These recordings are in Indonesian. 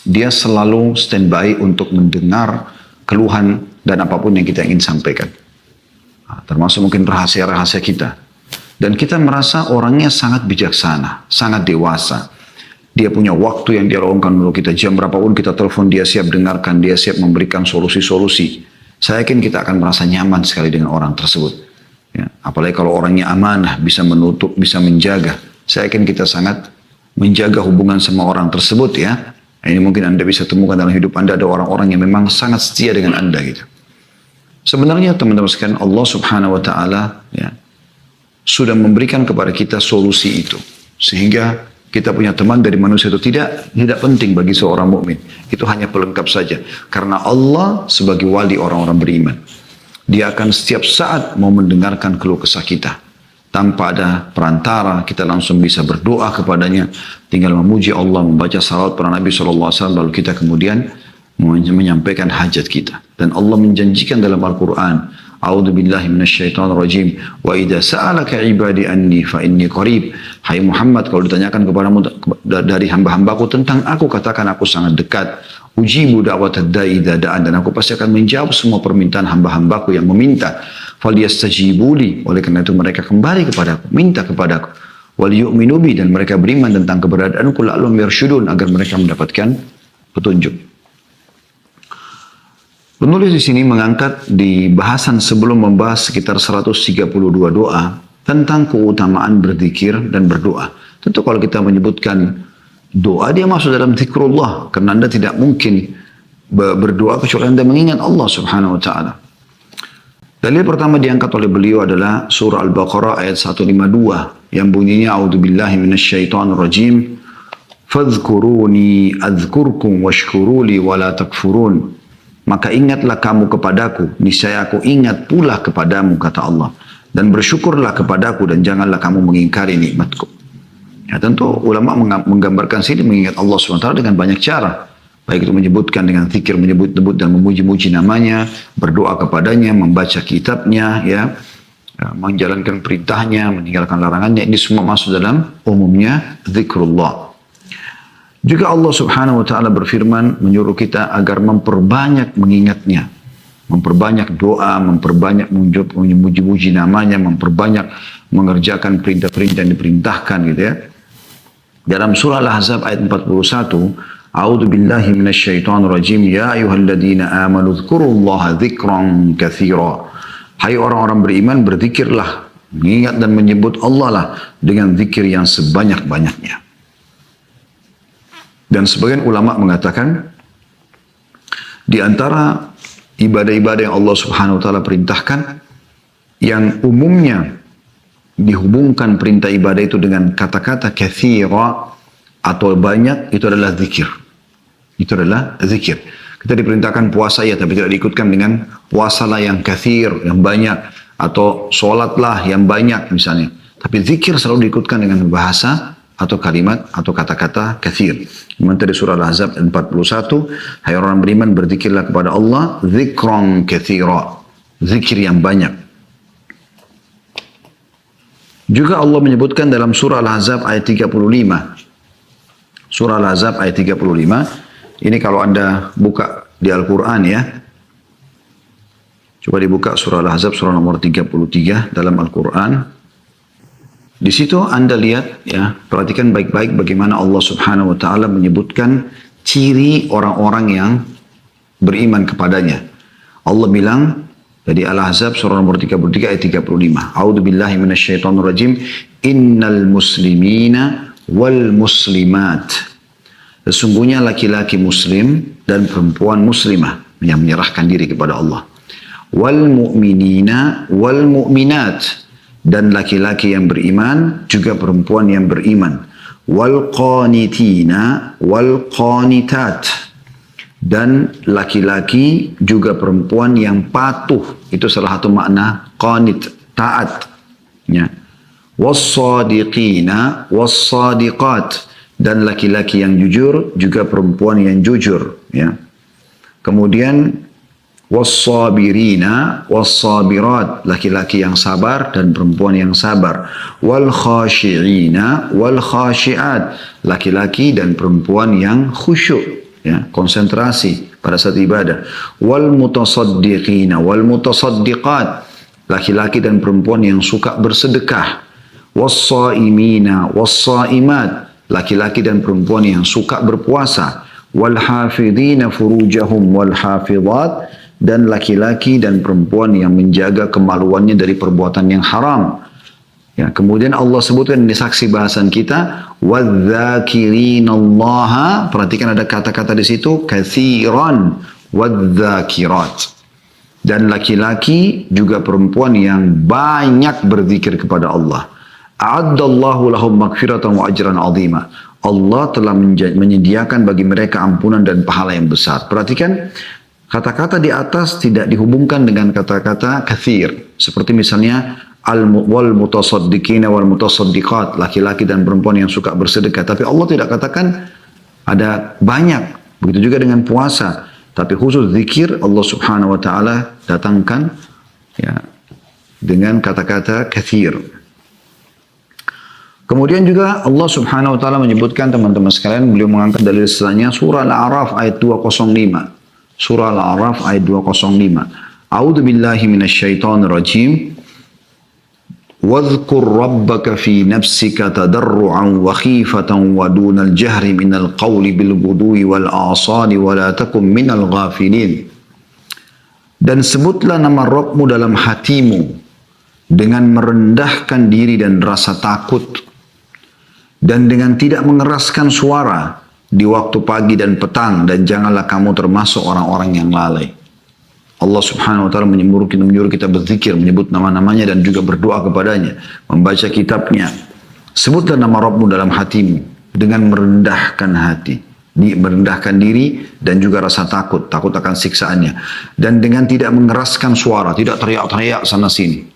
dia selalu standby untuk mendengar keluhan dan apapun yang kita ingin sampaikan. Termasuk mungkin rahasia-rahasia kita. Dan kita merasa orangnya sangat bijaksana, sangat dewasa. Dia punya waktu yang dia luangkan dulu kita. Jam berapapun kita telepon, dia siap dengarkan, dia siap memberikan solusi-solusi. Saya yakin kita akan merasa nyaman sekali dengan orang tersebut. Ya, apalagi kalau orangnya amanah, bisa menutup, bisa menjaga. Saya yakin kita sangat menjaga hubungan sama orang tersebut ya. Ini mungkin Anda bisa temukan dalam hidup Anda, ada orang-orang yang memang sangat setia dengan Anda gitu. Sebenarnya teman-teman sekalian, Allah Subhanahu wa taala ya, sudah memberikan kepada kita solusi itu. Sehingga kita punya teman dari manusia itu tidak penting bagi seorang mukmin. Itu hanya pelengkap saja. Karena Allah sebagai wali orang-orang beriman, Dia akan setiap saat mau mendengarkan keluh kesah kita. Tanpa ada perantara, kita langsung bisa berdoa kepadanya. Tinggal memuji Allah, membaca salawat para Nabi SAW, lalu kita kemudian menyampaikan hajat kita. Dan Allah menjanjikan dalam Al-Quran, A'udzu billahi minasyaitonir rajim, wa idza sa'alaka 'ibadi anni fa inni qarib. Hai Muhammad, kalau ditanyakan kepadamu dari hamba-hambaku tentang aku, katakan aku sangat dekat. Ujibu da'watad da'i idza da'an, dan aku pasti akan menjawab semua permintaan hamba-hambaku yang meminta. Falyastajibuli, oleh karena itu mereka kembali kepadaku, minta kepadaku. Wal yu'minu bi, dan mereka beriman tentang keberadaanku, la'allahum yarshudun, agar mereka mendapatkan petunjuk. Penulis di sini mengangkat di bahasan sebelum membahas sekitar 132 doa tentang keutamaan berzikir dan berdoa. Tentu kalau kita menyebutkan doa, dia masuk dalam zikrullah, karena Anda tidak mungkin berdoa kecuali Anda mengingat Allah Subhanahu wa taala. Dalil pertama diangkat oleh beliau adalah surah Al-Baqarah ayat 152 yang bunyinya a'udzubillahi minasyaitonir rajim fadhkuruni adzkurkum washkuruli wala takfurun. Maka ingatlah kamu kepadaku, niscaya aku ingat pula kepadamu, kata Allah. Dan bersyukurlah kepadaku dan janganlah kamu mengingkari nikmatku. Ya, tentu ulama menggambarkan sini mengingat Allah SWT dengan banyak cara. Baik itu menyebutkan dengan zikir, menyebut-nebut dan memuji-muji namanya, berdoa kepadanya, membaca kitabnya, ya, menjalankan perintahnya, meninggalkan larangannya. Ini semua masuk dalam umumnya zikrullah. Juga Allah Subhanahu wa taala berfirman menyuruh kita agar memperbanyak mengingatnya. Memperbanyak doa, memperbanyak memuji-muji namanya, memperbanyak mengerjakan perintah-perintah yang diperintahkan gitu ya. Dalam surah Al-Ahzab ayat 41, A'udzu billahi minasyaitonir rajim, ya ayyuhalladzina amanu dzkurullaha dzikran katsira. Hai orang-orang beriman, berzikirlah, mengingat dan menyebut Allah lah dengan zikir yang sebanyak-banyaknya. Dan sebagian ulama mengatakan di antara ibadah-ibadah yang Allah Subhanahu wa taala perintahkan yang umumnya dihubungkan perintah ibadah itu dengan kata-kata katsira atau banyak, itu adalah zikir. Itu adalah zikir. Kita diperintahkan puasa ya, tapi tidak diikutkan dengan puasalah yang katsir, yang banyak, atau sholatlah yang banyak misalnya. Tapi zikir selalu diikutkan dengan bahasa atau kalimat atau kata-kata katsir. Sementara di surah Al-Ahzab 41, hai orang beriman, berzikirlah kepada Allah dzikran katsira, zikir yang banyak. Juga Allah menyebutkan dalam surah Al-Ahzab ayat 35. Surah Al-Ahzab ayat 35. Ini kalau Anda buka di Al-Quran ya. Coba dibuka surah Al-Ahzab surah nomor 33 dalam Al-Quran. Di situ Anda lihat ya, perhatikan baik-baik bagaimana Allah Subhanahu wa taala menyebutkan ciri orang-orang yang beriman kepadanya. Allah bilang dari Al-Ahzab surah nomor 33 ayat 35. A'udzu billahi minasyaitonir rajim. Innal muslimina wal muslimat. Sesungguhnya laki-laki muslim dan perempuan muslimah yang menyerahkan diri kepada Allah. Wal mu'minina wal mu'minat, dan laki-laki yang beriman juga perempuan yang beriman. Wal qanitina wal qanitat, dan laki-laki juga perempuan yang patuh. Itu salah satu makna qanit, taat ya. Was-sadiqina was-sadiqat, dan laki-laki yang jujur juga perempuan yang jujur ya. Kemudian was-sabirina was-sabirat, laki-laki yang sabar dan perempuan yang sabar. Wal khashi'ina wal khashi'at, laki-laki dan perempuan yang khusyuk ya, konsentrasi pada saat ibadah. Wal mutasaddiqina wal mutasaddiqat, laki-laki dan perempuan yang suka bersedekah. Was-saimina was-saimat, laki-laki dan perempuan yang suka berpuasa. Wal hafidhina furujahum wal hafidhat, dan laki-laki dan perempuan yang menjaga kemaluannya dari perbuatan yang haram. Ya, kemudian Allah sebutkan di saksi bahasan kita, wadzakirinallaha, perhatikan ada kata-kata di situ, katsiran, wadzakirat. Dan laki-laki juga perempuan yang banyak berzikir kepada Allah. A'addallahu lahum maghfiratan wa ajran 'azima. Allah telah menyediakan bagi mereka ampunan dan pahala yang besar. Perhatikan, kata-kata di atas tidak dihubungkan dengan kata-kata kathir. Seperti misalnya, wal mutasaddiqina wal mutasaddiqat, laki-laki dan perempuan yang suka bersedekah. Tapi Allah tidak katakan ada banyak. Begitu juga dengan puasa. Tapi khusus zikir Allah subhanahu wa ta'ala datangkan ya, dengan kata-kata kathir. Kemudian juga Allah subhanahu wa ta'ala menyebutkan, teman-teman sekalian, beliau mengangkat dalil istilahnya surah Al-A'raf ayat 205. Surah Al-A'raf ayat 205. A'udzu billahi minasyaitonir rajim. Wadhkur rabbaka fi nafsika tadarruan wa khifatan wa dunal jahri minal qawli bil ghudwi wal asali wa la takum minal ghafilin. Dan sebutlah nama Rabbmu dalam hatimu dengan merendahkan diri dan rasa takut, dan dengan tidak mengeraskan suara di waktu pagi dan petang, dan janganlah kamu termasuk orang-orang yang lalai. Allah subhanahu wa ta'ala menyuruh kita berzikir, menyebut nama-namanya dan juga berdoa kepadanya, membaca kitabnya. Sebutlah nama Rabbmu dalam hatimu dengan merendahkan hati, merendahkan diri dan juga rasa takut akan siksaannya, dan dengan tidak mengeraskan suara, tidak teriak-teriak sana sini.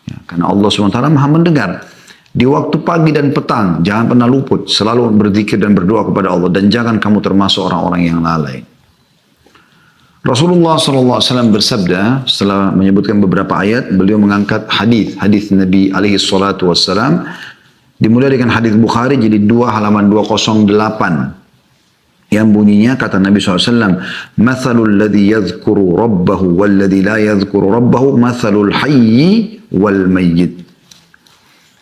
Ya, karena Allah SWT maha mendengar. Di waktu pagi dan petang, jangan pernah luput, selalu berzikir dan berdoa kepada Allah, dan jangan kamu termasuk orang-orang yang lalai. Rasulullah SAW bersabda, setelah menyebutkan beberapa ayat, beliau mengangkat hadis Nabi SAW, dimulai dengan hadis Bukhari, jadi 2 halaman 208. Yang bunyinya, kata Nabi SAW, Mathalul ladhi yadhkuru rabbahu wal ladhi la yadhkuru rabbahu, mathalul hayyi wal mayyit.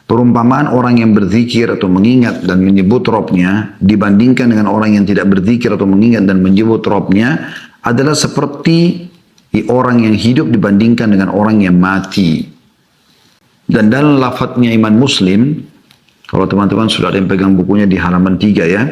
Perumpamaan orang yang berzikir atau mengingat dan menyebut Rabbnya dibandingkan dengan orang yang tidak berzikir atau mengingat dan menyebut Rabbnya adalah seperti orang yang hidup dibandingkan dengan orang yang mati. Dan dalam lafadznya Imam Muslim, kalau teman-teman sudah ada yang pegang bukunya di halaman 3 ya,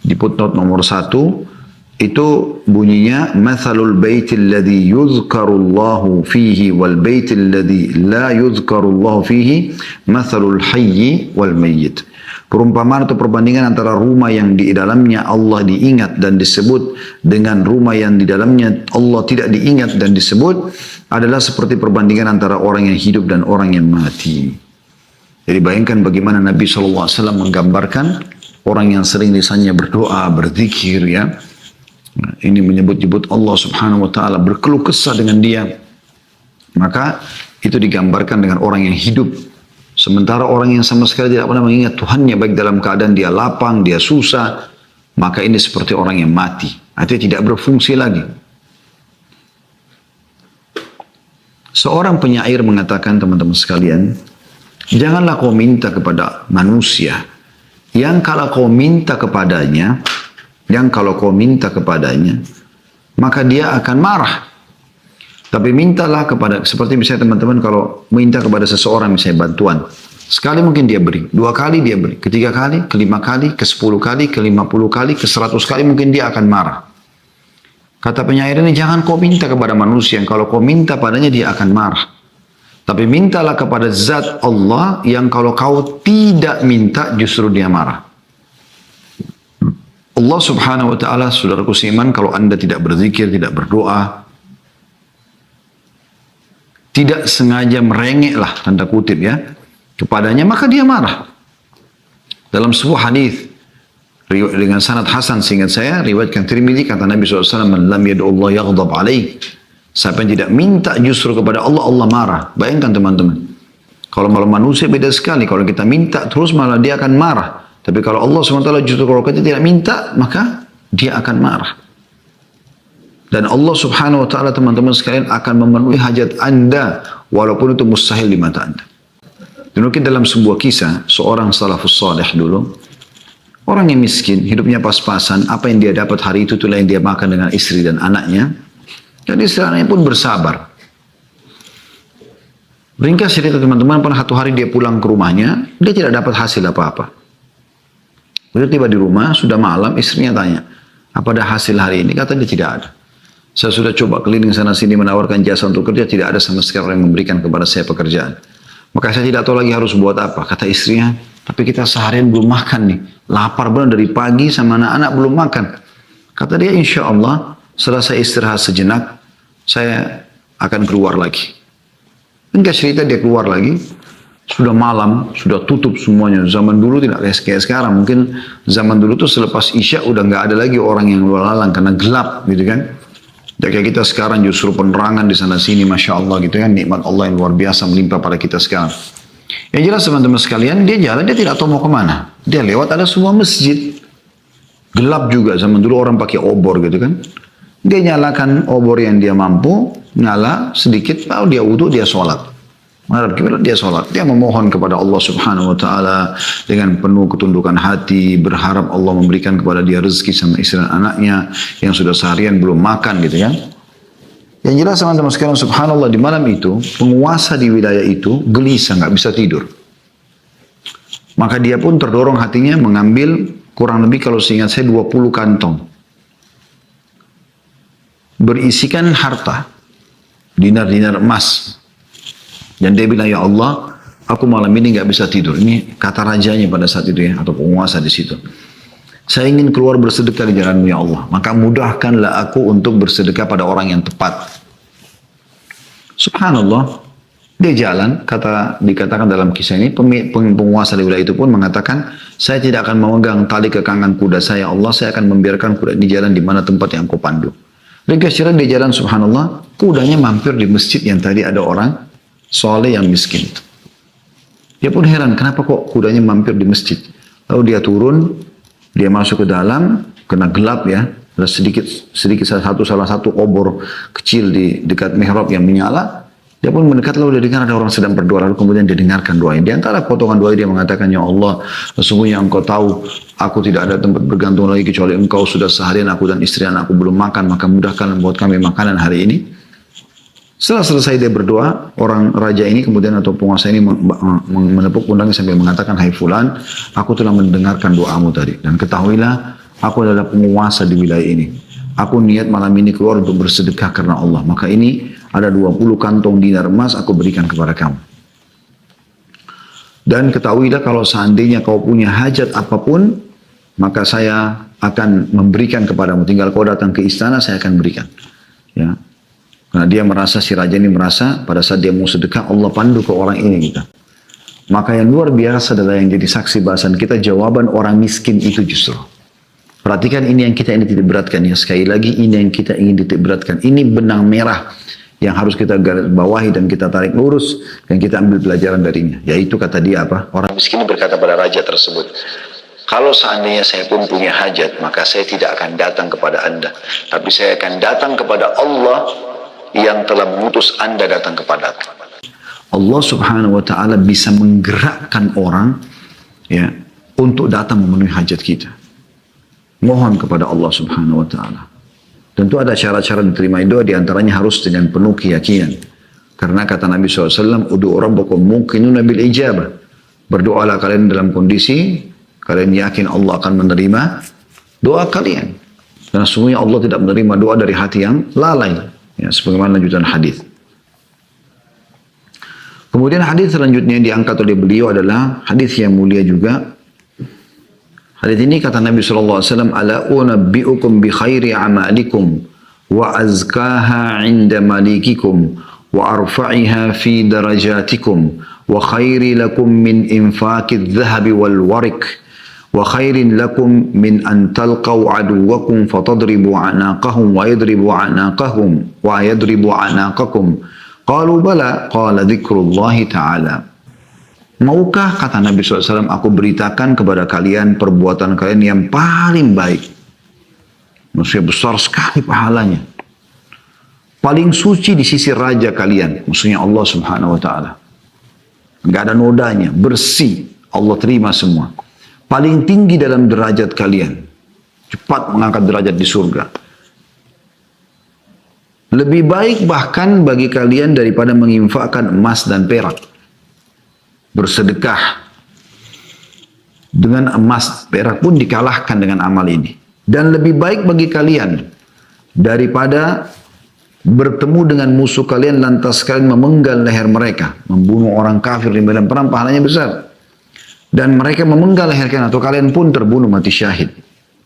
di footnote nomor 1, itu bunyinya mathalul baitil ladzi yuzkarullahu fihi wal baitil ladzi la yuzkarullahu fihi mathalul hayyi wal mayyit. Perumpamaan atau perbandingan antara rumah yang di dalamnya Allah diingat dan disebut dengan rumah yang di dalamnya Allah tidak diingat dan disebut adalah seperti perbandingan antara orang yang hidup dan orang yang mati. Jadi bayangkan bagaimana Nabi SAW menggambarkan orang yang sering lisannya berdoa, berzikir ya. Ini menyebut-nyebut Allah subhanahu wa ta'ala, berkeluh kesah dengan dia. Maka itu digambarkan dengan orang yang hidup. Sementara orang yang sama sekali tidak pernah mengingat Tuhannya, baik dalam keadaan dia lapang, dia susah, maka ini seperti orang yang mati. Artinya tidak berfungsi lagi. Seorang penyair mengatakan, teman-teman sekalian, janganlah kau minta kepada manusia yang kalau kau minta kepadanya, maka dia akan marah. Tapi mintalah kepada, seperti misalnya teman-teman kalau minta kepada seseorang misalnya bantuan, sekali mungkin dia beri, 2 kali dia beri, ke 3 kali, ke 5 kali, ke 10 kali, ke 50 kali, ke 100 kali mungkin dia akan marah. Kata penyair ini, jangan kau minta kepada manusia yang kalau kau minta padanya dia akan marah. Tapi mintalah kepada zat Allah yang kalau kau tidak minta justru dia marah. Allah subhanahu wa ta'ala, saudaraku seiman, kalau anda tidak berzikir, tidak berdoa, tidak sengaja merengek lah, tanda kutip ya, kepadanya, maka dia marah. Dalam sebuah hadis dengan sanad hasan, seingat saya, riwayatkan Tirmidzi, kata Nabi SAW, Man lam yad'u Allah yaghdab alaih. Siapa yang tidak minta justru kepada Allah, Allah marah. Bayangkan teman-teman. Kalau malah manusia beda sekali, kalau kita minta terus malah dia akan marah. Tapi kalau Allah SWT justru kalau kita tidak minta, maka dia akan marah. Dan Allah subhanahu wa ta'ala teman-teman sekalian akan memenuhi hajat anda walaupun itu mustahil di mata anda. Dan mungkin dalam sebuah kisah, seorang salafus salih dulu, orang yang miskin, hidupnya pas-pasan, apa yang dia dapat hari itu itulah yang dia makan dengan istri dan anaknya. Dan istri anaknya pun bersabar. Ringkas cerita teman-teman, pada satu hari dia pulang ke rumahnya, dia tidak dapat hasil apa-apa. Begitu tiba di rumah, sudah malam, istrinya tanya, apa ada hasil hari ini? Kata dia tidak ada. Saya sudah coba keliling sana sini menawarkan jasa untuk kerja, tidak ada sama sekali orang yang memberikan kepada saya pekerjaan. Maka saya tidak tahu lagi harus buat apa. Kata istrinya, tapi kita seharian belum makan nih. Lapar benar dari pagi sama anak-anak belum makan. Kata dia, insya Allah setelah saya istirahat sejenak, saya akan keluar lagi. Enggak cerita dia keluar lagi. Sudah malam, sudah tutup semuanya. Zaman dulu tidak kayak sekarang. Mungkin zaman dulu tuh selepas Isya udah nggak ada lagi orang yang lalu lalang karena gelap gitu kan. Dan kayak kita sekarang justru penerangan di sana sini, Masya Allah gitu kan. Nikmat Allah yang luar biasa melimpah pada kita sekarang. Yang jelas teman-teman sekalian, dia jalan, dia tidak tahu mau kemana. Dia lewat ada sebuah masjid. Gelap juga, zaman dulu orang pakai obor gitu kan. Dia nyalakan obor yang dia mampu, nyala sedikit, lalu dia wudhu, dia sholat. Dia sholat, dia memohon kepada Allah subhanahu wa ta'ala dengan penuh ketundukan hati, berharap Allah memberikan kepada dia rezeki sama istri dan anaknya yang sudah seharian belum makan gitu kan. Yang jelas teman-teman sekalian, subhanallah, di malam itu penguasa di wilayah itu gelisah, nggak bisa tidur. Maka dia pun terdorong hatinya mengambil kurang lebih kalau seingat saya 20 kantong berisikan harta, dinar-dinar emas. Dan dia bilang, ya Allah, aku malam ini nggak bisa tidur. Ini kata rajanya pada saat itu ya, atau penguasa di situ. Saya ingin keluar bersedekah di jalan-Mu ya Allah. Maka mudahkanlah aku untuk bersedekah pada orang yang tepat. Subhanallah, dia jalan, dikatakan dalam kisah ini, penguasa di wilayah itu pun mengatakan, saya tidak akan memegang tali kekangan kuda saya, Allah, saya akan membiarkan kuda ini jalan di mana tempat yang kau pandu. Ringkas cerita dia jalan, subhanallah, kudanya mampir di masjid yang tadi ada orang soleh yang miskin itu. Dia pun heran, kenapa kok kudanya mampir di masjid? Lalu dia turun, dia masuk ke dalam, kena gelap ya, ada salah satu obor kecil di dekat mihrab yang menyala. Dia pun mendekat, lalu dia dengar ada orang sedang berdoa, lalu kemudian dia dengarkan doa. Di antara potongan doa dia mengatakan, ya Allah, sesungguhnya Engkau tahu, aku tidak ada tempat bergantung lagi kecuali Engkau. Sudah seharian aku dan istri anakku belum makan, maka mudahkan buat kami makanan hari ini. Setelah selesai dia berdoa, orang raja ini kemudian atau penguasa ini menepuk pundaknya sambil mengatakan, hai fulan, aku telah mendengarkan doamu tadi. Dan ketahuilah, aku adalah penguasa di wilayah ini. Aku niat malam ini keluar untuk bersedekah karena Allah. Maka ini ada 20 kantong dinar emas aku berikan kepada kamu. Dan ketahuilah kalau seandainya kau punya hajat apapun, maka saya akan memberikan kepadamu. Tinggal kau datang ke istana, saya akan berikan. Ya. Karena dia merasa, si raja ini merasa pada saat dia mau sedekah, Allah pandu ke orang ini kita. Maka yang luar biasa adalah yang jadi saksi bahasan kita, jawaban orang miskin itu justru. Perhatikan ini yang kita ingin titik beratkan ya. Sekali lagi ini yang kita ingin titik beratkan. Ini benang merah yang harus kita garis bawahi dan kita tarik lurus dan kita ambil pelajaran darinya. Yaitu kata dia apa? Orang miskin berkata pada raja tersebut, kalau seandainya saya pun punya hajat, maka saya tidak akan datang kepada Anda. Tapi saya akan datang kepada Allah yang telah mengutus Anda datang kepada aku. Allah subhanahu wa ta'ala bisa menggerakkan orang ya untuk datang memenuhi hajat kita. Mohon kepada Allah subhanahu wa ta'ala. Tentu ada cara-cara diterima doa, diantaranya harus dengan penuh keyakinan. Karena kata Nabi SAW, Udu'u rabbakum muqinuna bil ijabah. Berdoalah kalian dalam kondisi, kalian yakin Allah akan menerima doa kalian. Karena sesungguhnya Allah tidak menerima doa dari hati yang lalai. Ya, sebagaimana lanjutan hadis. Kemudian hadis selanjutnya yang diangkat oleh beliau adalah hadis yang mulia juga. Hadis ini kata Nabi SAW, Ala unabbi'ukum bi khairi amalikum wa azkaha inda malikikum wa arfa'iha fi darajatikum wa khairi lakum min infaqid dhahabi wal warik wa khairin lakum min an talqaw aduwakum fatadribu anaqahum wa yadribu anaqahum wa yadribu anaqakum. Qalu bala, qala dzikrullahi ta'ala. Maukah, kata Nabi SAW, aku beritakan kepada kalian perbuatan kalian yang paling baik. Maksudnya besar sekali pahalanya. paling suci di sisi raja kalian, maksudnya Allah Subhanahu wa taala. Enggak ada nodanya, bersih, Allah terima semua. Paling tinggi dalam derajat kalian, cepat mengangkat derajat di surga. Lebih baik bahkan bagi kalian daripada menginfakkan emas dan perak. Bersedekah dengan emas, perak pun dikalahkan dengan amal ini. Dan lebih baik bagi kalian daripada bertemu dengan musuh kalian lantas kalian memenggal leher mereka, membunuh orang kafir di medan perang, pahalanya besar. Dan mereka memenggal leher kalian atau kalian pun terbunuh mati syahid.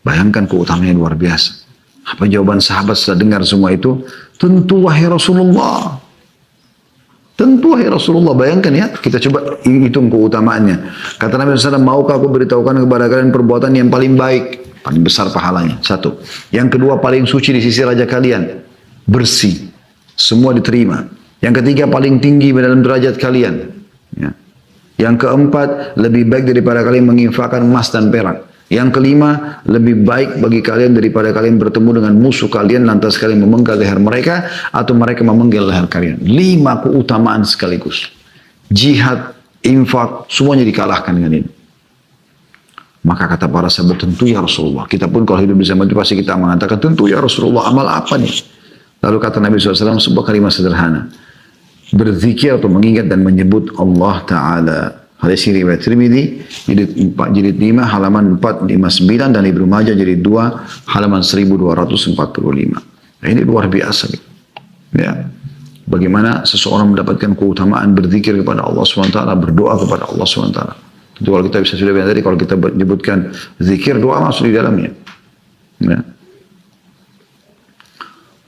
Bayangkan keutamaannya luar biasa. Apa jawaban sahabat setelah dengar semua itu? Tentu wahai Rasulullah. Tentu wahai Rasulullah. Bayangkan ya, kita coba hitung keutamaannya. Kata Nabi SAW, maukah aku beritahukan kepada kalian perbuatan yang paling baik, paling besar pahalanya? Satu. Yang kedua, paling suci di sisi raja kalian, bersih, semua diterima. Yang ketiga, paling tinggi dalam derajat kalian. Ya. Yang keempat, lebih baik daripada kalian menginfakkan emas dan perak. Yang kelima, lebih baik bagi kalian daripada kalian bertemu dengan musuh kalian lantas kalian memenggal leher mereka atau mereka memenggal leher kalian. 5 keutamaan sekaligus. Jihad, infak, semuanya dikalahkan dengan ini. Maka kata para sahabat, tentu ya Rasulullah. Kita pun kalau hidup di zaman itu pasti kita mengatakan, tentu ya Rasulullah, amal apa nih? Lalu kata Nabi SAW sebuah kalimat sederhana. Berzikir atau mengingat dan menyebut Allah Ta'ala. Hadis ini riwayat Tirmidzi jilid 5 halaman 459 dan Ibnu Majah jilid 2 halaman 1245. Nah, ini luar biasa. Ya. Bagaimana seseorang mendapatkan keutamaan berzikir kepada Allah SWT, berdoa kepada Allah SWT. Tentu kalau kita bisa sudah bilang tadi, kalau kita menyebutkan zikir, doa masuk di dalamnya. Ya.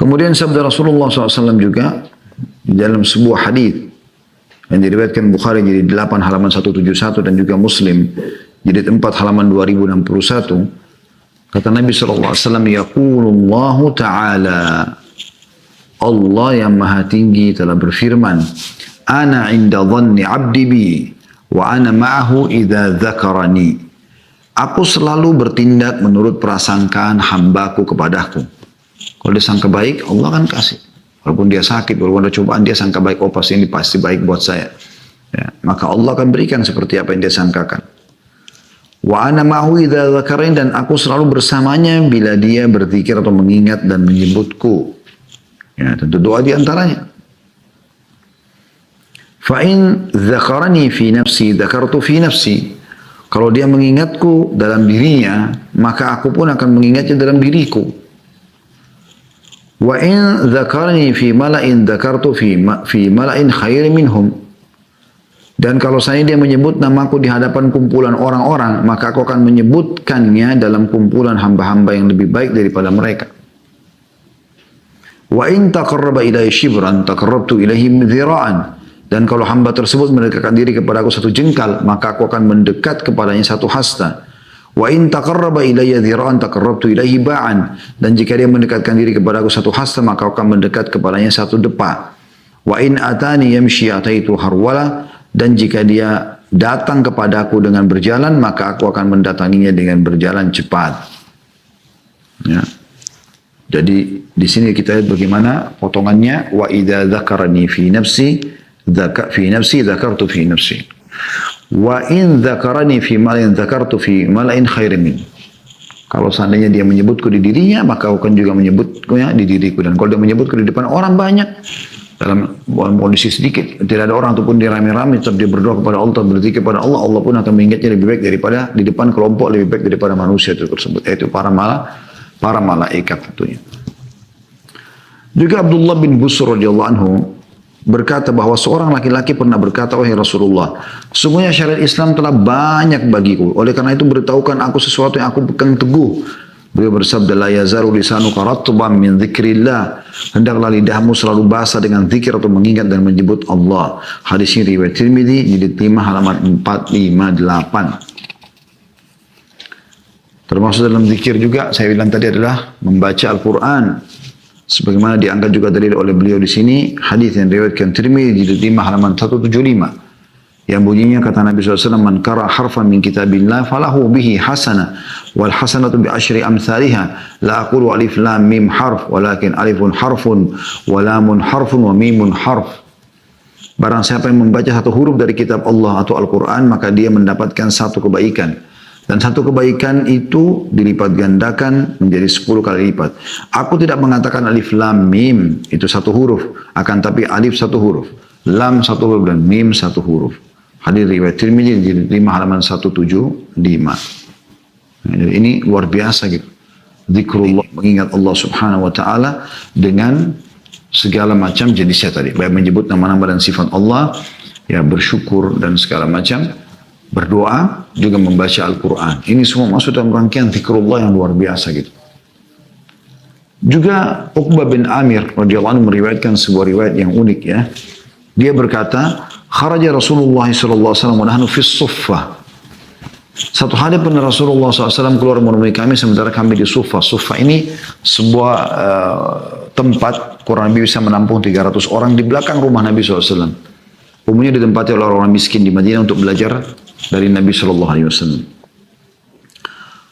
Kemudian sabda Rasulullah SAW juga di dalam sebuah hadis yang diriwayatkan Bukhari jilid 8 halaman 171 dan juga Muslim jilid 4 halaman 2061. Kata Nabi SAW, yaqulullahu ta'ala, Allah yang maha tinggi telah berfirman, ana inda dhanni abdi bi wa ana ma'ahu idza dzakarani. Aku selalu bertindak menurut prasangkaan hambaku kepadaku. Kalau dia sangka baik, Allah akan kasih. Walaupun dia sakit, walaupun ada cobaan, dia sangka baik, oh pasti ini pasti baik buat saya. Ya, maka Allah akan berikan seperti apa yang dia sangkakan. Wa ana ma'hu idza dzakarani, dan aku selalu bersamanya bila dia berzikir atau mengingat dan menyebutku. Ya, tentu doa di antaranya. Fa in dzakarani fi nafsi dzakartu fi nafsi. Kalau dia mengingatku dalam dirinya, maka aku pun akan mengingatnya dalam diriku. Wa in dzakarni fi mala'in dzakartu fi mala'in khairin minhum. Dan kalau saya dia menyebut namaku di hadapan kumpulan orang-orang, maka aku akan menyebutkannya dalam kumpulan hamba-hamba yang lebih baik daripada mereka. Wa in taqarraba ilayya shibran taqarrabtu ilayhi dhira'an. Dan kalau hamba tersebut mendekatkan diri kepada aku 1 jengkal, maka aku akan mendekat kepadanya 1 hasta. Wa in taqarraba ilayya dhira'an taqarrabtu ilayhi ba'an. Dan jika dia mendekatkan diri kepada aku 1 hasta, maka aku akan mendekat kepadanya 1 depa. Wa in atani yamshi ataitu harwala. Dan jika dia datang kepadaku dengan berjalan, maka aku akan mendatanginya dengan berjalan cepat. Ya. Jadi di sini kita lihat bagaimana potongannya. Wa idza dzakarani fi nafsi dzakartu fi nafsi. Wa in dzakarani fi mala'in dzakartu fi mala'in khairin min. Kalau seandainya dia menyebutku di dirinya, maka aku akan juga menyebutnya di diriku. Dan kalau dia menyebutku di depan orang banyak, dalam kondisi sedikit, tidak ada orang ataupun dia rame-rame, tetap dia berdoa kepada Allah, berzikir kepada Allah, Allah pun akan mengingatnya lebih baik daripada di depan kelompok, lebih baik daripada manusia itu tersebut, yaitu para malaikat tentunya. Juga Abdullah bin Busr radhiyallahu anhu berkata bahwa seorang laki-laki pernah berkata, wahai Rasulullah, sesungguhnya syariat Islam telah banyak bagiku. Oleh karena itu beritahukan aku sesuatu yang aku pegang teguh. Beliau bersabda, la yazaru lisanuka ratban min dzikrillah. Hendaklah lidahmu selalu basah dengan zikir atau mengingat dan menyebut Allah. Hadis ini riwayat Tirmidzi jilid 5 halaman 458. Termasuk dalam zikir juga saya bilang tadi adalah membaca Al-Quran. Sebagaimana diangkat juga dalil oleh beliau di sini, hadis yang diriwayatkan Tirmidzi jilid 5 halaman 175. Yang bunyinya kata Nabi SAW, man qara harfan min kitabillah falahu bihi hasanah wal hasanatu bi asyri amsalihha la aqulu alif lam mim harf walakin alifun harfun wa lamun harfun wa mimun harf. Barang siapa yang membaca satu huruf dari kitab Allah atau Al-Quran, maka dia mendapatkan satu kebaikan. Dan satu kebaikan itu dilipat gandakan menjadi 10 kali lipat. Aku tidak mengatakan alif lam mim itu satu huruf, akan tapi alif satu huruf, lam satu huruf dan mim satu huruf. Hadis riwayat Tirmidzi di 5 halaman 175. Nah, jadi ini luar biasa gitu. Zikrullah, mengingat Allah Subhanahu wa taala dengan segala macam jenisnya tadi. Baik menyebut nama-nama dan sifat Allah, ya bersyukur dan segala macam, berdoa, juga membaca Al-Quran. Ini semua masuk dalam rangkaian zikrullah yang luar biasa gitu. Juga Uqbah bin Amir radhiyallahu anhu meriwayatkan sebuah riwayat yang unik ya. Dia berkata, kharaja Rasulullah sallallahu alaihi wasallam wa nahnu fis suffah. Satu hari pernah Rasulullah SAW keluar menemui kami sementara kami di Suffah. Suffah ini sebuah tempat kurang lebih bisa menampung 300 orang di belakang rumah Nabi SAW. Umumnya ditempati oleh orang miskin di Madinah untuk belajar dari Nabi SAW.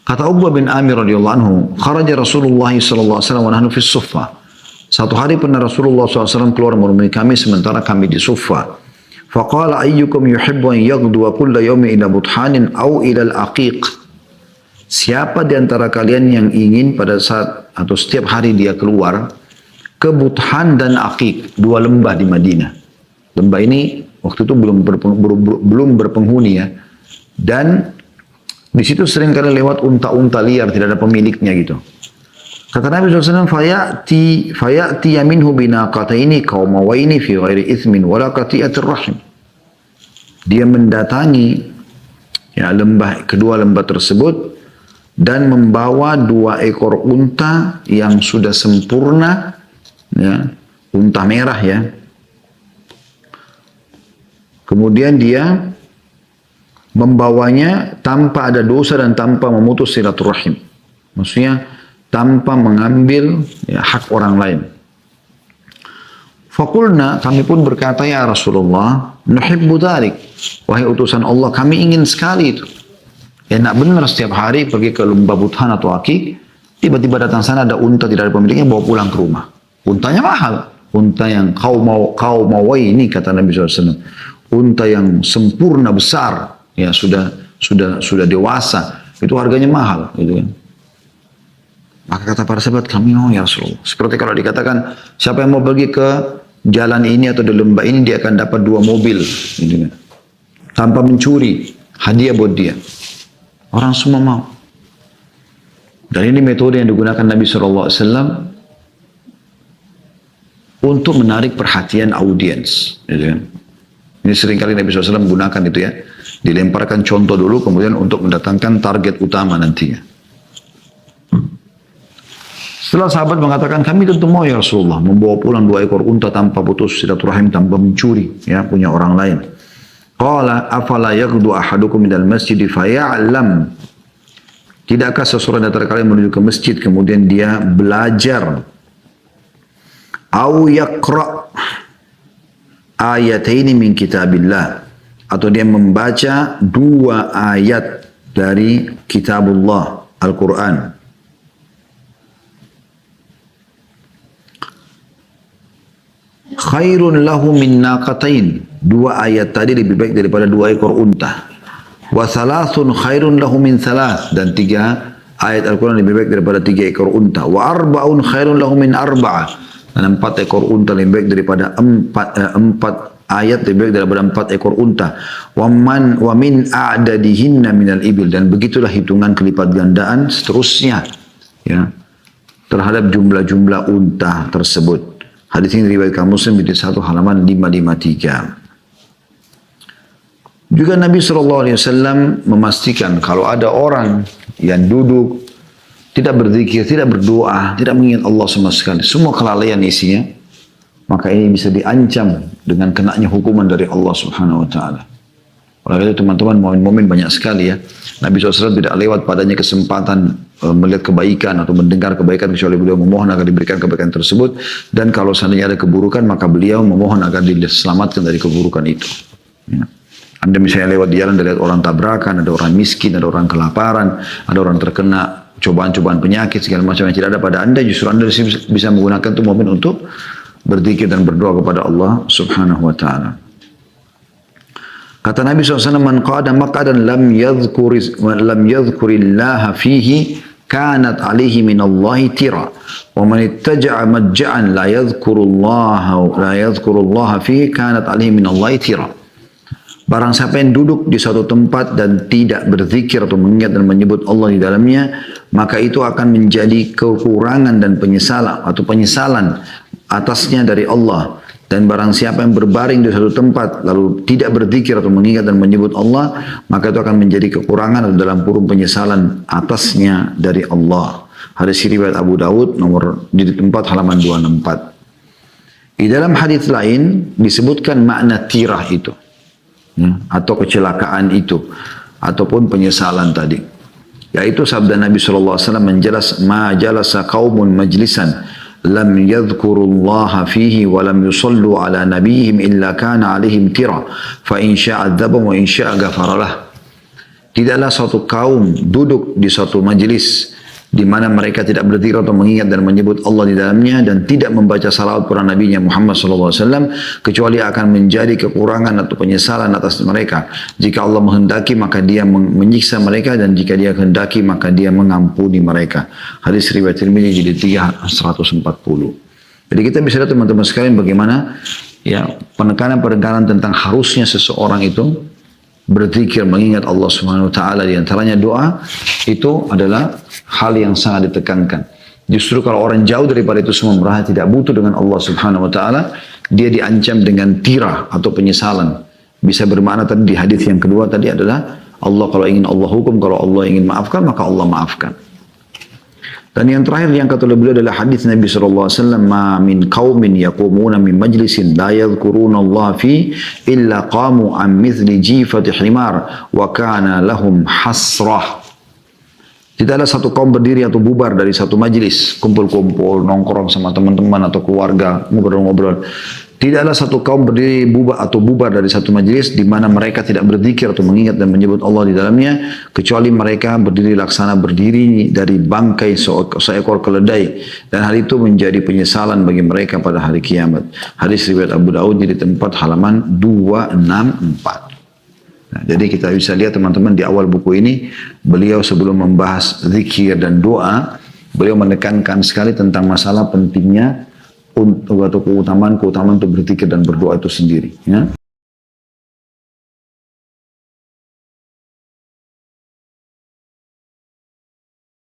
Kata Uqbah bin Amir radhiyallahu anhu, kharaja Rasulullah SAW wa nahnu fis Suffah. Satu hari pernah Rasulullah SAW keluar menemui kami sementara kami di Suffah. Faqala ayyukum yuhibbu an yaghduwa kulla yawmin ila buthanin aw ila al-aqiq. Siapa di antara kalian yang ingin pada saat atau setiap hari dia keluar ke Buthan dan Aqiq, dua lembah di Madinah. Lembah ini waktu itu belum berpenghuni ya. Dan di situ sering kali lewat unta-unta liar, tidak ada pemiliknya gitu. Kata Nabi SAW, fayati yaminhu binaqataini qaumawaini fi ghairi ithmin wala qati'atir rahim. Dia mendatangi ya kedua lembah tersebut dan membawa 2 ekor unta yang sudah sempurna, ya, unta merah ya. Kemudian dia membawanya tanpa ada dosa dan tanpa memutus silaturahim. Maksudnya tanpa mengambil ya, hak orang lain. Fakulna, kami pun berkata, ya Rasulullah, nuhibbu dhalik. Wahai utusan Allah, kami ingin sekali itu. Ya nak benar setiap hari pergi ke lembah Buthan atau Aqiq, tiba-tiba datang sana ada unta tidak ada pemiliknya, bawa pulang ke rumah. Untanya mahal. Unta yang kau mau ini kata Nabi SAW. Unta yang sempurna besar, ya sudah dewasa, itu harganya mahal, gitu kan. Maka kata para sahabat, kami mau ya Rasulullah. Seperti kalau dikatakan, siapa yang mau pergi ke jalan ini atau di lembah ini, dia akan dapat 2 mobil. Gitu kan. Tanpa mencuri, hadiah buat dia. Orang semua mau. Dan ini metode yang digunakan Nabi SAW untuk menarik perhatian audiens. Gitu kan. Ini seringkali Nabi SAW menggunakan itu ya. Dilemparkan contoh dulu, kemudian untuk mendatangkan target utama nantinya. Setelah sahabat mengatakan, kami tentu mau ya Rasulullah, membawa pulang 2 ekor unta tanpa putus silaturahim, tanpa mencuri ya punya orang lain. Qala afala yaghdu ahadukum minal masjid faya'lam. Tidakkah seseorang dari kalian menuju ke masjid kemudian dia belajar au yaqra ayataini min kitabillah, atau dia membaca 2 ayat dari kitabullah Al-Quran. Khairun lahu min naqatain. 2 ayat tadi lebih baik daripada 2 ekor unta. Wa thalathun khairun lahu min thalath. Dan 3 ayat Al-Quran lebih baik daripada 3 ekor unta. Wa arba'un khairun lahu min arba'ah. Dan 4 ekor unta lebih baik daripada 4 ayat lebih baik daripada 4 ekor unta. Wa min a'dadihinna minal ibil. Dan begitulah hitungan kelipat gandaan seterusnya ya terhadap jumlah-jumlah unta tersebut. Hadis ini riwayatkan Muslim di 1 halaman 553. Juga Nabi SAW memastikan kalau ada orang yang duduk tidak berzikir, tidak berdoa, tidak mengingat Allah sama sekali, semua kelalaian isinya, maka ini bisa diancam dengan kenanya hukuman dari Allah Subhanahu wa taala. Oleh itu teman-teman, momen-momen banyak sekali ya. Nabi SAW tidak lewat padanya kesempatan melihat kebaikan atau mendengar kebaikan kecuali beliau memohon agar diberikan kebaikan tersebut, dan kalau seandainya ada keburukan maka beliau memohon agar diselamatkan dari keburukan itu. Ya. Anda misalnya lewat di jalan, Anda lihat orang tabrakan, ada orang miskin, ada orang kelaparan, ada orang terkena cobaan-cobaan penyakit, segala macam yang tidak ada pada Anda, justru Anda bisa menggunakan itu momen untuk berzikir dan berdoa kepada Allah Subhanahu wa Ta'ala. Kata Nabi SAW, man qada maq'adan lam yadhkurillaha fihi kanat alaihi minallahi tira wa man ittaja'a majja'an la yadhkurullaha fihi kanat alaihi minallahi tira. Barang siapa yang duduk di suatu tempat dan tidak berzikir atau mengingat dan menyebut Allah di dalamnya, maka itu akan menjadi kekurangan dan penyesalan atasnya dari Allah. Dan barang siapa yang berbaring di suatu tempat lalu tidak berzikir atau mengingat dan menyebut Allah, maka itu akan menjadi kekurangan dalam kurung penyesalan atasnya dari Allah. Hadis riwayat Abu Dawud nomor di tempat halaman 264. Di dalam hadis lain disebutkan makna tirah itu, atau kecelakaan itu, ataupun penyesalan tadi, yaitu sabda Nabi SAW menjelas, ma jalasa qaumun majlisan lam yadhkurullaha fihi wa lam yusallu ala nabihim illa kana alaihim tira fa in sya'a adzabahum wa in sya'a ghafaralah. Tidaklah suatu kaum duduk di suatu majlis di mana mereka tidak berzikir atau mengingat dan menyebut Allah di dalamnya dan tidak membaca salawat pada Nabi Muhammad SAW, kecuali akan menjadi kekurangan atau penyesalan atas mereka. Jika Allah menghendaki maka dia menyiksa mereka, dan jika dia kehendaki maka dia mengampuni mereka. Hadis riwayat Tirmidzi jilid 3 140. Jadi kita bisa lihat teman-teman sekalian bagaimana ya penekanan tentang harusnya seseorang itu berzikir, mengingat Allah Subhanahu wa Ta'ala, di antaranya doa, itu adalah hal yang sangat ditekankan. Justru kalau orang jauh daripada itu semua, merasa tidak butuh dengan Allah Subhanahu wa Ta'ala, dia diancam dengan tirah atau penyesalan. Bisa bermakna tadi di hadis yang kedua tadi adalah Allah, kalau ingin Allah hukum, kalau Allah ingin maafkan maka Allah maafkan. Dan yang terakhir yang kata beliau adalah hadis Nabi SAW, ma min qaumin yaqumuna min majlisin la yadhkuruna Allah fi illa qamu an mithli jifati himar wa kana lahum hasrah. Tidaklah satu kaum berdiri atau bubar dari satu majlis, kumpul-kumpul, nongkrong sama teman-teman atau keluarga, ngobrol-ngobrol. Tidaklah satu kaum berdiri bubar dari satu majlis di mana mereka tidak berzikir atau mengingat dan menyebut Allah di dalamnya, kecuali mereka berdiri dari bangkai seekor keledai, dan hal itu menjadi penyesalan bagi mereka pada hari kiamat. Hadis riwayat Abu Dawud di tempat halaman 264. Nah, jadi kita bisa lihat teman-teman di awal buku ini, beliau sebelum membahas zikir dan doa, beliau menekankan sekali tentang masalah pentingnya untuk keutamaan untuk berzikir dan berdoa itu sendiri. Ya.